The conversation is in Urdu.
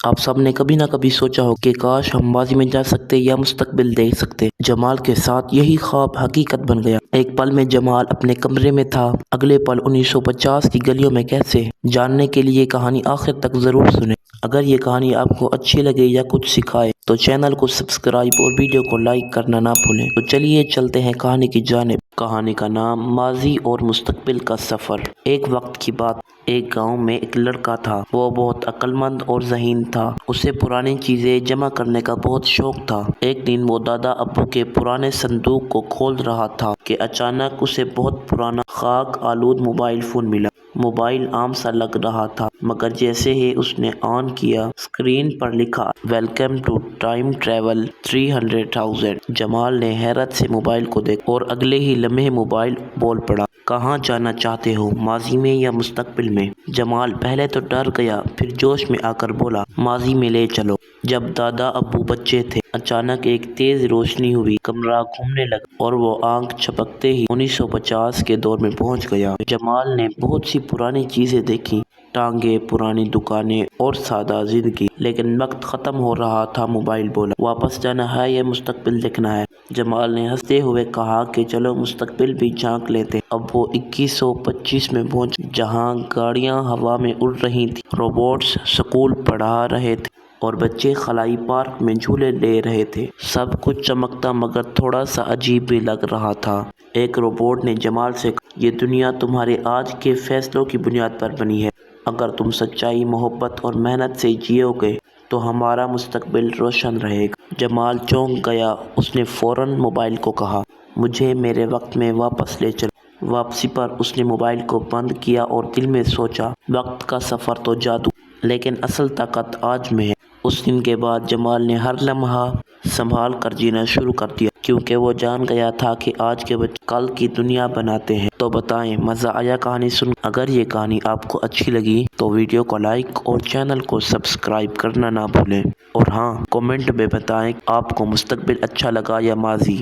آپ سب نے کبھی نہ کبھی سوچا ہو کہ کاش ہم ماضی میں جا سکتے یا مستقبل دیکھ سکتے۔ جمال کے ساتھ یہی خواب حقیقت بن گیا۔ ایک پل میں جمال اپنے کمرے میں تھا، اگلے پل 1950 کی گلیوں میں کیسے؟ جاننے کے لیے کہانی آخر تک ضرور سنیں۔ اگر یہ کہانی آپ کو اچھی لگے یا کچھ سکھائے تو چینل کو سبسکرائب اور ویڈیو کو لائک کرنا نہ بھولیں۔ تو چلیے چلتے ہیں کہانی کی جانب۔ کہانی کا نام ماضی اور مستقبل کا سفر۔ ایک وقت کی بات، ایک گاؤں میں ایک لڑکا تھا۔ وہ بہت عقل مند اور ذہین تھا۔ اسے پرانی چیزیں جمع کرنے کا بہت شوق تھا۔ ایک دن وہ دادا ابو کے پرانے صندوق کو کھول رہا تھا کہ اچانک اسے بہت پرانا خاک آلود موبائل فون ملا۔ موبائل عام سا لگ رہا تھا، مگر جیسے ہی اس نے آن کیا، اسکرین پر لکھا ویلکم ٹو ٹائم ٹریول 300,000۔ جمال نے حیرت سے موبائل کو دیکھا اور اگلے ہی لمحے موبائل بول پڑا، کہاں جانا چاہتے ہو، ماضی میں یا مستقبل میں؟ جمال پہلے تو ڈر گیا، پھر جوش میں آ کر بولا، ماضی میں لے چلو۔ جب دادا ابو بچے تھے، اچانک ایک تیز روشنی ہوئی، کمرہ گھومنے لگا اور وہ آنکھ جھپکتے ہی 1950 کے دور میں پہنچ گیا۔ جمال نے بہت سی پرانی چیزیں دیکھی، ٹانگیں، پرانی دکانیں اور سادہ زندگی، لیکن وقت ختم ہو رہا تھا۔ موبائل بولا، واپس جانا ہے یا مستقبل دیکھنا ہے؟ جمال نے ہنستے ہوئے کہا کہ چلو مستقبل بھی جھانک لیتے۔ اب وہ 2125 میں پہنچ، جہاں گاڑیاں ہوا میں اڑ رہی تھیں، روبوٹس اسکول پڑھا رہے تھے اور بچے خلائی پارک میں جھولے لے رہے تھے۔ سب کچھ چمکتا مگر تھوڑا سا عجیب بھی لگ رہا تھا۔ ایک روبوٹ نے جمال سے کہا، یہ دنیا تمہارے آج کے فیصلوں کی بنیاد پر بنی ہے۔ اگر تم سچائی، محبت اور محنت سے جیو گے تو ہمارا مستقبل روشن رہے گا۔ جمال چونک گیا۔ اس نے فوراً موبائل کو کہا، مجھے میرے وقت میں واپس لے چلو۔ واپسی پر اس نے موبائل کو بند کیا اور دل میں سوچا، وقت کا سفر تو جادو، لیکن اصل طاقت آج میں ہے۔ اس دن کے بعد جمال نے ہر لمحہ سنبھال کر جینا شروع کر دیا، کیونکہ وہ جان گیا تھا کہ آج کے بچے کل کی دنیا بناتے ہیں۔ تو بتائیں، مزہ آیا کہانی سن؟ اگر یہ کہانی آپ کو اچھی لگی تو ویڈیو کو لائک اور چینل کو سبسکرائب کرنا نہ بھولیں۔ اور ہاں، کمنٹ میں بتائیں آپ کو مستقبل اچھا لگا یا ماضی۔